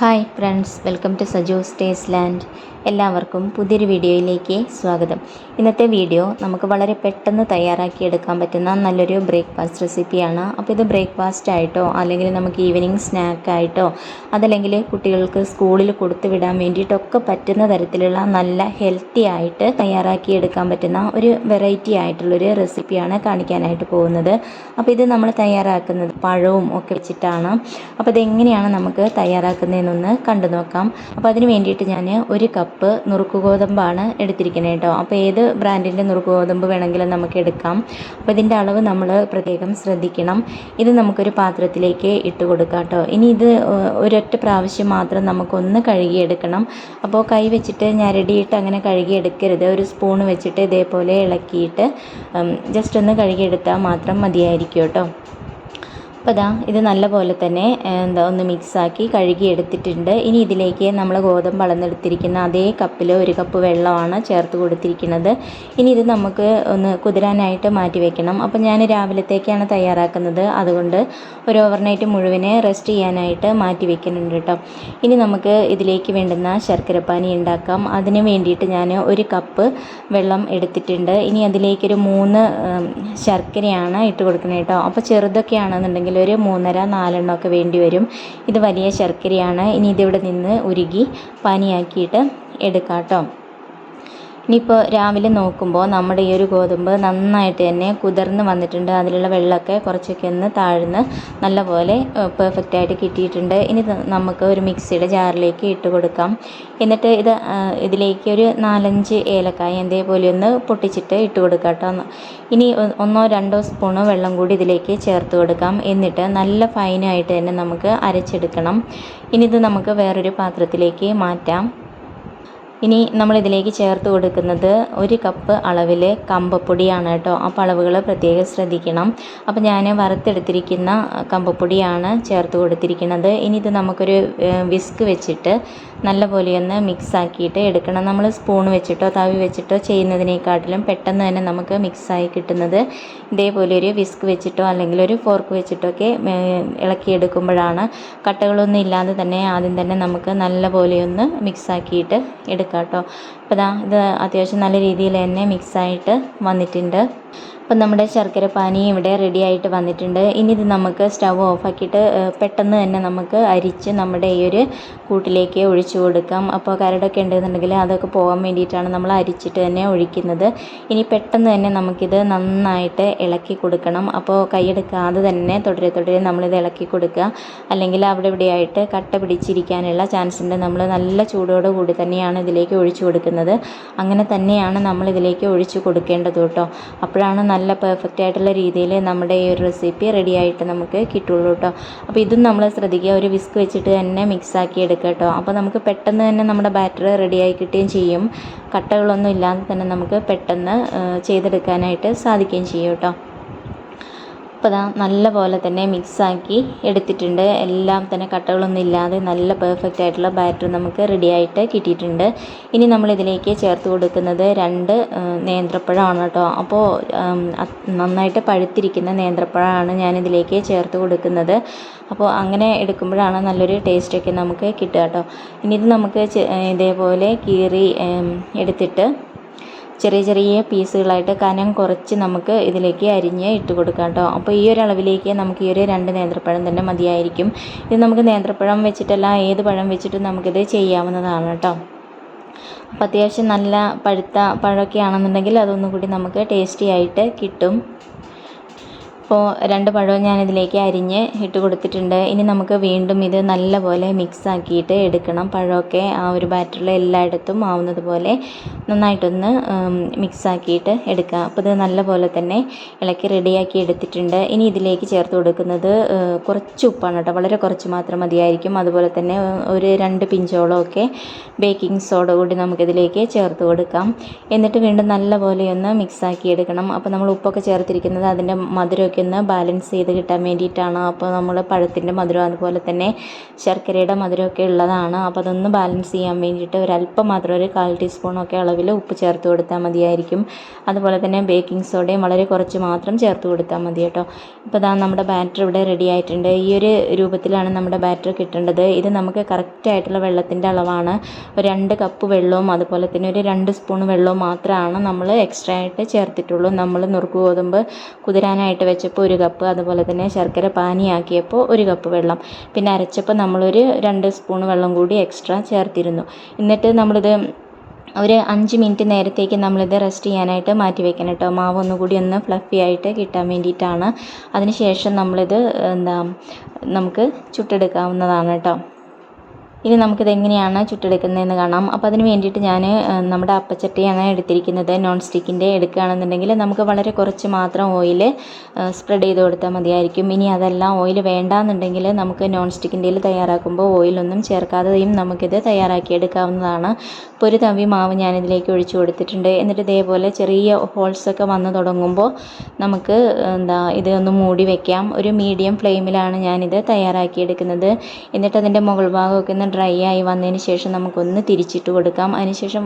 Hi friends, welcome to Saju's taste land. എല്ലാവർക്കും പുതിയൊരു വീഡിയോയിലേക്ക് സ്വാഗതം. ഇന്നത്തെ വീഡിയോ നമുക്ക് വളരെ പെട്ടെന്ന് തയ്യാറാക്കിയെടുക്കാൻ പറ്റുന്ന നല്ലൊരു ബ്രേക്ക്ഫാസ്റ്റ് റെസിപ്പിയാണ്. അപ്പോൾ ഇത് ബ്രേക്ക്ഫാസ്റ്റ് ആയിട്ടോ അല്ലെങ്കിൽ നമുക്ക് ഈവനിങ് സ്നാക്കായിട്ടോ അതല്ലെങ്കിൽ കുട്ടികൾക്ക് സ്കൂളിൽ കൊടുത്തു വിടാൻ വേണ്ടിയിട്ടൊക്കെ പറ്റുന്ന തരത്തിലുള്ള നല്ല ഹെൽത്തി ആയിട്ട് തയ്യാറാക്കിയെടുക്കാൻ പറ്റുന്ന ഒരു വെറൈറ്റി ആയിട്ടുള്ളൊരു റെസിപ്പിയാണ് കാണിക്കാനായിട്ട് പോകുന്നത്. അപ്പോൾ ഇത് നമ്മൾ തയ്യാറാക്കുന്നത് പഴവും ഒക്കെ വെച്ചിട്ടാണ്. അപ്പോൾ ഇതെങ്ങനെയാണ് നമുക്ക് തയ്യാറാക്കുന്നതെന്നൊന്ന് കണ്ടു നോക്കാം. അപ്പോൾ അതിന് വേണ്ടിയിട്ട് ഞാൻ 1 കപ്പ് നുറുക്ക് ഗോതമ്പാണ് എടുത്തിരിക്കുന്നത് കേട്ടോ. അപ്പോൾ ഏത് ബ്രാൻഡിൻ്റെ നുറുക്ക് ഗോതമ്പ് വേണമെങ്കിലും നമുക്ക് എടുക്കാം. അപ്പോൾ ഇതിൻ്റെ അളവ് നമ്മൾ പ്രത്യേകം ശ്രദ്ധിക്കണം. ഇത് നമുക്കൊരു പാത്രത്തിലേക്ക് ഇട്ട് കൊടുക്കാം കേട്ടോ. ഇനി ഇത് ഒരൊറ്റ പ്രാവശ്യം മാത്രം നമുക്കൊന്ന് കഴുകിയെടുക്കണം. അപ്പോൾ കൈ വെച്ചിട്ട് ഞരടിയിട്ട് അങ്ങനെ കഴുകിയെടുക്കരുത്. ഒരു സ്പൂൺ വെച്ചിട്ട് ഇതേപോലെ ഇളക്കിയിട്ട് ജസ്റ്റ് ഒന്ന് കഴുകിയെടുത്താൽ മാത്രം മതിയായിരിക്കും കേട്ടോ. അപ്പോൾ ഇത് നല്ല പോലെ തന്നെ ഒന്ന് മിക്സാക്കി കഴുകി എടുത്തിട്ടുണ്ട്. ഇനി ഇതിലേക്ക് നമ്മൾ ഗോതമ്പ് അളന്നെടുത്തിരിക്കുന്ന അതേ കപ്പിൽ 1 കപ്പ് വെള്ളമാണ് ചേർത്ത് കൊടുത്തിരിക്കുന്നത്. ഇനി ഇത് നമുക്ക് ഒന്ന് കുതിരാനായിട്ട് മാറ്റി വെക്കണം. അപ്പോൾ ഞാൻ രാവിലത്തേക്കാണ് തയ്യാറാക്കുന്നത്, അതുകൊണ്ട് ഒരു ഓവർനൈറ്റ് മുഴുവനെ റെസ്റ്റ് ചെയ്യാനായിട്ട് മാറ്റി വെക്കുന്നുണ്ട് കേട്ടോ. ഇനി നമുക്ക് ഇതിലേക്ക് വേണ്ടുന്ന ശർക്കരപ്പാനി ഉണ്ടാക്കാം. അതിന് വേണ്ടിയിട്ട് ഞാൻ 1 കപ്പ് വെള്ളം എടുത്തിട്ടുണ്ട്. ഇനി അതിലേക്കൊരു 3 ശർക്കരയാണ് ഇട്ട് കൊടുക്കുന്നത് കേട്ടോ. അപ്പോൾ ചെറുതൊക്കെ ആണെന്നുണ്ടെങ്കിൽ ഒരു 3.5-4 ഒക്കെ വേണ്ടി വരും. ഇത് വലിയ ശർക്കരയാണ്. ഇനി ഇതിവിടെ നിന്ന് ഉരുകി പാനിയാക്കിയിട്ട് എടുക്കാം കേട്ടോ. ഇനിയിപ്പോൾ രാവിലെ നോക്കുമ്പോൾ നമ്മുടെ ഈ ഒരു ഗോതമ്പ് നന്നായിട്ട് തന്നെ കുതിർന്ന് വന്നിട്ടുണ്ട്. അതിലുള്ള വെള്ളമൊക്കെ കുറച്ചൊക്കെ ഒന്ന് താഴ്ന്ന് നല്ലപോലെ പെർഫെക്റ്റായിട്ട് കിട്ടിയിട്ടുണ്ട്. ഇനി നമുക്ക് ഒരു മിക്സിയുടെ ജാറിലേക്ക് ഇട്ട് കൊടുക്കാം. എന്നിട്ട് ഇതിലേക്ക് ഒരു 4-5 ഏലക്കായ ഇതേപോലെ ഒന്ന് പൊട്ടിച്ചിട്ട് ഇട്ട് കൊടുക്കാം കേട്ടോ. ഇനി 1-2 സ്പൂണ് വെള്ളം കൂടി ഇതിലേക്ക് ചേർത്ത് കൊടുക്കാം. എന്നിട്ട് നല്ല ഫൈനായിട്ട് തന്നെ നമുക്ക് അരച്ചെടുക്കണം. ഇനി ഇത് നമുക്ക് വേറൊരു പാത്രത്തിലേക്ക് മാറ്റാം. ഇനി നമ്മളിതിലേക്ക് ചേർത്ത് കൊടുക്കുന്നത് 1 കപ്പ് അളവിൽ കമ്പപ്പൊടിയാണ് കേട്ടോ. അപ്പോൾ അളവുകൾ പ്രത്യേകം ശ്രദ്ധിക്കണം. അപ്പോൾ ഞാൻ വറുത്തെടുത്തിരിക്കുന്ന കമ്പപ്പൊടിയാണ് ചേർത്ത് കൊടുത്തിരിക്കുന്നത്. ഇനി ഇത് നമുക്കൊരു വിസ്ക് വെച്ചിട്ട് നല്ലപോലെ ഒന്ന് മിക്സ് ആക്കിയിട്ട് എടുക്കണം. നമ്മൾ സ്പൂൺ വെച്ചിട്ടോ തവി വെച്ചിട്ടോ ചെയ്യുന്നതിനേക്കാട്ടിലും പെട്ടെന്ന് തന്നെ നമുക്ക് മിക്സായി കിട്ടുന്നത് ഇതേപോലെ ഒരു വിസ്ക് വെച്ചിട്ടോ അല്ലെങ്കിൽ ഒരു ഫോർക്ക് വെച്ചിട്ടോ ഒക്കെ ഇളക്കിയെടുക്കുമ്പോഴാണ്. കട്ടകളൊന്നും ഇല്ലാതെ തന്നെ ആദ്യം തന്നെ നമുക്ക് നല്ലപോലെ ഒന്ന് മിക്സാക്കിയിട്ട് എടുക്കാം കേട്ടോ. അപ്പോൾ ഇത് അത്യാവശ്യം നല്ല രീതിയിൽ തന്നെ മിക്സായിട്ട് വന്നിട്ടുണ്ട്. അപ്പം നമ്മുടെ ശർക്കര പാനി ഇവിടെ റെഡി ആയിട്ട് വന്നിട്ടുണ്ട്. ഇനി ഇത് നമുക്ക് സ്റ്റവ് ഓഫാക്കിയിട്ട് പെട്ടെന്ന് തന്നെ നമുക്ക് അരിച്ച് നമ്മുടെ ഈ ഒരു കൂട്ടിലേക്ക് ഒഴിച്ചു കൊടുക്കാം. അപ്പോൾ കരടൊക്കെ ഉണ്ടെന്നുണ്ടെങ്കിൽ അതൊക്കെ പോകാൻ വേണ്ടിയിട്ടാണ് നമ്മൾ അരിച്ചിട്ട് തന്നെ ഒഴിക്കുന്നത്. ഇനി പെട്ടെന്ന് തന്നെ നമുക്കിത് നന്നായിട്ട് ഇളക്കി കൊടുക്കണം. അപ്പോൾ കൈയെടുക്കാതെ തന്നെ തുടരെ നമ്മളിത് ഇളക്കി കൊടുക്കുക. അല്ലെങ്കിൽ അവിടെ ഇവിടെയായിട്ട് കട്ട പിടിച്ചിരിക്കാനുള്ള ചാൻസ് ഉണ്ട്. നമ്മൾ നല്ല ചൂടോട് കൂടി തന്നെയാണ് ഇതിലേക്ക് ഒഴിച്ചു കൊടുക്കുന്നത്. അങ്ങനെ തന്നെയാണ് നമ്മൾ ഇതിലേക്ക് ഒഴിച്ചു കൊടുക്കേണ്ടത് കേട്ടോ. അപ്പോഴാണ് നല്ല പെർഫെക്റ്റ് ആയിട്ടുള്ള രീതിയിൽ നമ്മുടെ ഈ ഒരു റെസിപ്പി റെഡി ആയിട്ട് നമുക്ക് കിട്ടുള്ളൂ കേട്ടോ. അപ്പോൾ ഇതും നമ്മൾ ശ്രദ്ധിക്കുക, ഒരു വിസ്ക് വെച്ചിട്ട് തന്നെ മിക്സാക്കി എടുക്കുക കേട്ടോ. അപ്പോൾ നമുക്ക് പെട്ടെന്ന് തന്നെ നമ്മുടെ ബാറ്റർ റെഡിയായി കിട്ടുകയും ചെയ്യും. കട്ടകളൊന്നും ഇല്ലാതെ തന്നെ നമുക്ക് പെട്ടെന്ന് ചെയ്തെടുക്കാനായിട്ട് സാധിക്കുകയും ചെയ്യും കേട്ടോ. അപ്പോൾ നല്ല പോലെ തന്നെ മിക്സാക്കി എടുത്തിട്ടുണ്ട്. എല്ലാം തന്നെ കട്ടകളൊന്നും ഇല്ലാതെ നല്ല പെർഫെക്റ്റ് ആയിട്ടുള്ള ബാറ്റർ നമുക്ക് റെഡിയായിട്ട് കിട്ടിയിട്ടുണ്ട്. ഇനി നമ്മളിതിലേക്ക് ചേർത്ത് കൊടുക്കുന്നത് 2 നേന്ത്രപ്പഴമാണ് കേട്ടോ. അപ്പോൾ നന്നായിട്ട് പഴുത്തിരിക്കുന്ന നേന്ത്രപ്പഴമാണ് ഞാനിതിലേക്ക് ചേർത്ത് കൊടുക്കുന്നത്. അപ്പോൾ അങ്ങനെ എടുക്കുമ്പോഴാണ് നല്ലൊരു ടേസ്റ്റൊക്കെ നമുക്ക് കിട്ടുക കേട്ടോ. ഇനി ഇത് നമുക്ക് ഇതേപോലെ കീറി എടുത്തിട്ട് ചെറിയ പീസുകളായിട്ട് കനം കുറച്ച് നമുക്ക് ഇതിലേക്ക് അരിഞ്ഞ് ഇട്ട് കൊടുക്കാം കേട്ടോ. അപ്പോൾ ഈ ഒരു അളവിലേക്ക് നമുക്ക് ഈ ഒരു 2 നേന്ത്രപ്പഴം തന്നെ മതിയായിരിക്കും. ഇത് നമുക്ക് നേന്ത്രപ്പഴം വെച്ചിട്ടല്ല ഏത് പഴം വെച്ചിട്ടും നമുക്കിത് ചെയ്യാവുന്നതാണ് കേട്ടോ. അപ്പോൾ അത്യാവശ്യം നല്ല പഴുത്ത പഴമൊക്കെ ആണെന്നുണ്ടെങ്കിൽ അതൊന്നുകൂടി നമുക്ക് ടേസ്റ്റി ആയിട്ട് കിട്ടും. അപ്പോൾ 2 പഴവും ഞാനിതിലേക്ക് അരിഞ്ഞ് ഇട്ട് കൊടുത്തിട്ടുണ്ട്. ഇനി നമുക്ക് വീണ്ടും ഇത് നല്ലപോലെ മിക്സാക്കിയിട്ട് എടുക്കണം. പഴമൊക്കെ ആ ഒരു ബാറ്ററിൽ എല്ലായിടത്തും ആവുന്നത് പോലെ നന്നായിട്ടൊന്ന് മിക്സാക്കിയിട്ട് എടുക്കുക. അപ്പോൾ ഇത് നല്ലപോലെ തന്നെ ഇളക്കി റെഡിയാക്കി എടുത്തിട്ടുണ്ട്. ഇനി ഇതിലേക്ക് ചേർത്ത് കൊടുക്കുന്നത് കുറച്ച് ഉപ്പാണ് കേട്ടോ. വളരെ കുറച്ച് മാത്രം മതിയായിരിക്കും. അതുപോലെ തന്നെ ഒരു 2 പിഞ്ചോളമൊക്കെ ബേക്കിംഗ് സോഡ കൂടി നമുക്കിതിലേക്ക് ചേർത്ത് കൊടുക്കാം. എന്നിട്ട് വീണ്ടും നല്ലപോലെ ഒന്ന് മിക്സാക്കി എടുക്കണം. അപ്പോൾ നമ്മൾ ഉപ്പൊക്കെ ചേർത്തിരിക്കുന്നത് അതിൻ്റെ മധുരമൊക്കെ മധുരമൊക്കെ ഒന്ന് ബാലൻസ് ചെയ്ത് കിട്ടാൻ വേണ്ടിയിട്ടാണ്. അപ്പോൾ നമ്മൾ പഴത്തിൻ്റെ മധുരം അതുപോലെ തന്നെ ശർക്കരയുടെ മധുരമൊക്കെ ഉള്ളതാണ്. അപ്പോൾ അതൊന്ന് ബാലൻസ് ചെയ്യാൻ വേണ്ടിയിട്ട് ഒരല്പം മാത്രം ഒരു 1/4 ടീസ്പൂണൊക്കെ അളവിൽ ഉപ്പ് ചേർത്ത് കൊടുത്താൽ മതിയായിരിക്കും. അതുപോലെ തന്നെ ബേക്കിംഗ് സോഡയും വളരെ കുറച്ച് മാത്രം ചേർത്ത് കൊടുത്താൽ മതി കേട്ടോ. ഇപ്പോൾ ദാ നമ്മുടെ ബാറ്റർ ഇവിടെ റെഡി ആയിട്ടുണ്ട്. ഈ ഒരു രൂപത്തിലാണ് നമ്മുടെ ബാറ്റർ കിട്ടേണ്ടത്. ഇത് നമുക്ക് കറക്റ്റായിട്ടുള്ള വെള്ളത്തിൻ്റെ അളവാണ്. ഒരു 2 കപ്പ് വെള്ളവും അതുപോലെ തന്നെ ഒരു 2 സ്പൂൺ വെള്ളവും മാത്രമാണ് നമ്മൾ എക്സ്ട്രാ ആയിട്ട് ചേർത്തിട്ടുള്ളൂ. നമ്മൾ നുറുക്ക് ഗോതമ്പ് കുതിരാനായിട്ട് വെച്ചപ്പോൾ 1 കപ്പ്, അതുപോലെ തന്നെ ശർക്കര പാനിയാക്കിയപ്പോൾ 1 കപ്പ് വെള്ളം, പിന്നെ അരച്ചപ്പോൾ നമ്മളൊരു 2 സ്പൂൺ വെള്ളം കൂടി എക്സ്ട്രാ ചേർത്തിരുന്നു. എന്നിട്ട് നമ്മളിത് ഒരു 5 മിനിറ്റ് നേരത്തേക്ക് നമ്മളിത് റെസ്റ്റ് ചെയ്യാനായിട്ട് മാറ്റി വെക്കണം കേട്ടോ. മാവ് ഒന്നുകൂടി ഒന്ന് ഫ്ലഫി ആയിട്ട് കിട്ടാൻ വേണ്ടിയിട്ടാണ്. അതിന് ശേഷം നമ്മളിത് നമുക്ക് ചുട്ടെടുക്കാവുന്നതാണ് കേട്ടോ. ഇനി നമുക്കിത് എങ്ങനെയാണ് ചുട്ടെടുക്കുന്നതെന്ന് കാണാം. അപ്പോൾ അതിന് വേണ്ടിയിട്ട് ഞാൻ നമ്മുടെ അപ്പച്ചട്ടിയാണ് എടുത്തിരിക്കുന്നത്. നോൺ സ്റ്റിക്കിൻ്റെ എടുക്കുകയാണെന്നുണ്ടെങ്കിൽ നമുക്ക് വളരെ കുറച്ച് മാത്രം ഓയിൽ സ്പ്രെഡ് ചെയ്ത് കൊടുത്താൽ മതിയായിരിക്കും. ഇനി അതല്ല ഓയിൽ വേണ്ടാന്നുണ്ടെങ്കിൽ നമുക്ക് നോൺ സ്റ്റിക്കിൻ്റെയിൽ തയ്യാറാക്കുമ്പോൾ ഓയിലൊന്നും ചേർക്കാതെയും നമുക്കിത് തയ്യാറാക്കിയെടുക്കാവുന്നതാണ്. ഇപ്പോൾ ഒരു തവി മാവ് ഞാനിതിലേക്ക് ഒഴിച്ചു കൊടുത്തിട്ടുണ്ട്. എന്നിട്ട് ഇതേപോലെ ചെറിയ ഹോൾസൊക്കെ വന്ന് തുടങ്ങുമ്പോൾ നമുക്ക് ഇത് ഒന്ന് മൂടി വയ്ക്കാം. ഒരു മീഡിയം ഫ്ലെയിമിലാണ് ഞാനിത് തയ്യാറാക്കിയെടുക്കുന്നത്. എന്നിട്ട് അതിൻ്റെ മുകൾ ഭാഗമൊക്കെ ഒന്ന് ഡ്രൈ ആയി വന്നതിന് ശേഷം നമുക്കൊന്ന് തിരിച്ചിട്ട് കൊടുക്കാം. അതിനുശേഷം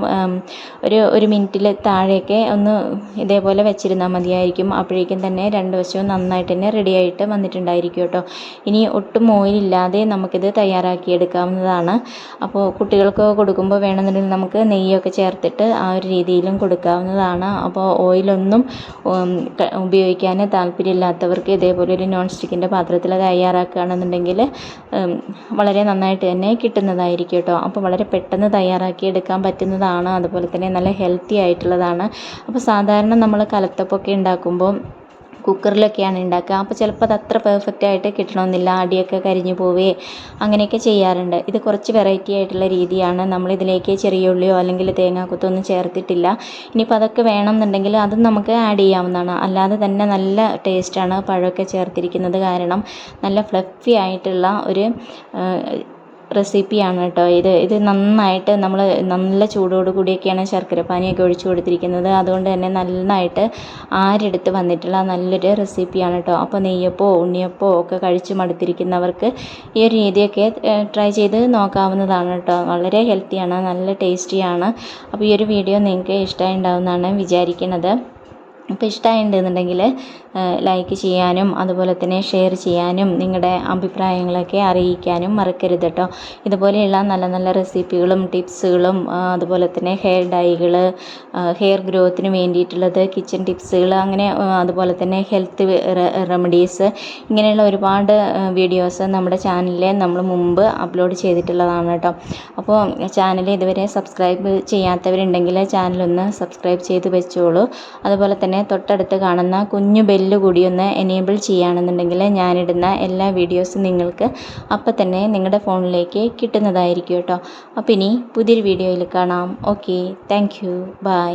ഒരു മിനിറ്റിൽ താഴെയൊക്കെ ഒന്ന് ഇതേപോലെ വെച്ചിരുന്നാൽ മതിയായിരിക്കും. അപ്പോഴേക്കും തന്നെ 2 വശവും നന്നായിട്ട് തന്നെ റെഡിയായിട്ട് വന്നിട്ടുണ്ടായിരിക്കും കേട്ടോ. ഇനി ഒട്ടും ഓയിലില്ലാതെ നമുക്കിത് തയ്യാറാക്കിയെടുക്കാവുന്നതാണ്. അപ്പോൾ കുട്ടികൾക്ക് കൊടുക്കുമ്പോൾ വേണമെന്നുണ്ടെങ്കിൽ നമുക്ക് നെയ്യൊക്കെ ചേർത്തിട്ട് ആ ഒരു രീതിയിലും കൊടുക്കാവുന്നതാണ്. അപ്പോൾ ഓയിലൊന്നും ഉപയോഗിക്കാൻ താല്പര്യമില്ലാത്തവർക്ക് ഇതേപോലെ ഒരു നോൺ സ്റ്റിക്കിൻ്റെ പാത്രത്തിൽ തയ്യാറാക്കുകയാണെന്നുണ്ടെങ്കിൽ വളരെ നന്നായിട്ട് തന്നെ കിട്ടുന്നതായിരിക്കും കേട്ടോ. അപ്പോൾ വളരെ പെട്ടെന്ന് തയ്യാറാക്കി എടുക്കാൻ പറ്റുന്നതാണ്. അതുപോലെ തന്നെ നല്ല ഹെൽത്തി ആയിട്ടുള്ളതാണ്. അപ്പോൾ സാധാരണ നമ്മൾ കലത്തപ്പൊക്കെ ഉണ്ടാക്കുമ്പോൾ കുക്കറിലൊക്കെയാണ് ഉണ്ടാക്കുക. അപ്പോൾ ചിലപ്പോൾ അത് അത്ര പെർഫെക്റ്റ് ആയിട്ട് കിട്ടണമെന്നില്ല, അടിയൊക്കെ കരിഞ്ഞു പോവേ അങ്ങനെയൊക്കെ ചെയ്യാറുണ്ട്. ഇത് കുറച്ച് വെറൈറ്റി ആയിട്ടുള്ള രീതിയാണ്. നമ്മളിതിലേക്ക് ചെറിയ ഉള്ളിയോ അല്ലെങ്കിൽ തേങ്ങാക്കൊത്തോ ഒന്നും ചേർത്തിട്ടില്ല. ഇനിയിപ്പോൾ അതൊക്കെ വേണമെന്നുണ്ടെങ്കിൽ അതും നമുക്ക് ആഡ് ചെയ്യാവുന്നതാണ്. അല്ലാതെ തന്നെ നല്ല ടേസ്റ്റാണ് പഴമൊക്കെ ചേർത്തിരിക്കുന്നത് കാരണം. നല്ല ഫ്ലഫി ആയിട്ടുള്ള ഒരു റെസിപ്പിയാണ് കേട്ടോ ഇത് നന്നായിട്ട് നമ്മൾ നല്ല ചൂടോട് കൂടിയൊക്കെയാണ് ശർക്കര പാനിയൊക്കെ ഒഴിച്ചു കൊടുത്തിരിക്കുന്നത്. അതുകൊണ്ട് തന്നെ നന്നായിട്ട് ആരെടുത്ത് വന്നിട്ടുള്ള നല്ലൊരു റെസിപ്പിയാണ് കേട്ടോ. അപ്പോൾ നെയ്യപ്പോ ഉണ്ണിയപ്പോ ഒക്കെ കഴിച്ച് മടുത്തിരിക്കുന്നവർക്ക് ഈ ഒരു രീതിയൊക്കെ ട്രൈ ചെയ്ത് നോക്കാവുന്നതാണ് കേട്ടോ. വളരെ ഹെൽത്തിയാണ്, നല്ല ടേസ്റ്റിയാണ്. അപ്പോൾ ഈ ഒരു വീഡിയോ നിങ്ങൾക്ക് ഇഷ്ടമായി ഉണ്ടാവുമെന്നാണ് വിചാരിക്കുന്നത്. അപ്പോൾ ഇഷ്ടമായിട്ടുണ്ടെന്നുണ്ടെങ്കിൽ ലൈക്ക് ചെയ്യാനും അതുപോലെ തന്നെ ഷെയർ ചെയ്യാനും നിങ്ങളുടെ അഭിപ്രായങ്ങളൊക്കെ അറിയിക്കാനും മറക്കരുത് കേട്ടോ. ഇതുപോലെയുള്ള നല്ല നല്ല റെസിപ്പികളും ടിപ്സുകളും അതുപോലെ തന്നെ ഹെയർ ഡൈകൾ, ഹെയർ ഗ്രോത്തിന് വേണ്ടിയിട്ടുള്ളത്, കിച്ചൺ ടിപ്സുകൾ, അങ്ങനെ അതുപോലെ തന്നെ ഹെൽത്ത് റെമഡീസ്, ഇങ്ങനെയുള്ള ഒരുപാട് വീഡിയോസ് നമ്മുടെ ചാനലിൽ നമ്മൾ മുമ്പ് അപ്ലോഡ് ചെയ്തിട്ടുള്ളതാണ് കേട്ടോ. അപ്പോൾ ചാനൽ ഇതുവരെ സബ്സ്ക്രൈബ് ചെയ്യാത്തവരുണ്ടെങ്കിൽ ചാനലൊന്ന് സബ്സ്ക്രൈബ് ചെയ്ത് വെച്ചോളൂ. അതുപോലെ തന്നെ തൊട്ടടുത്ത് കാണുന്ന കുഞ്ഞു ബെല്ല് കൂടി ഒന്ന് എനേബിൾ ചെയ്യുകയാണെന്നുണ്ടെങ്കിൽ ഞാനിടുന്ന എല്ലാ വീഡിയോസും നിങ്ങൾക്ക് അപ്പം തന്നെ നിങ്ങളുടെ ഫോണിലേക്ക് കിട്ടുന്നതായിരിക്കും കേട്ടോ. അപ്പോൾ ഇനി പുതിയൊരു വീഡിയോയിൽ കാണാം. Okay, thank you, by.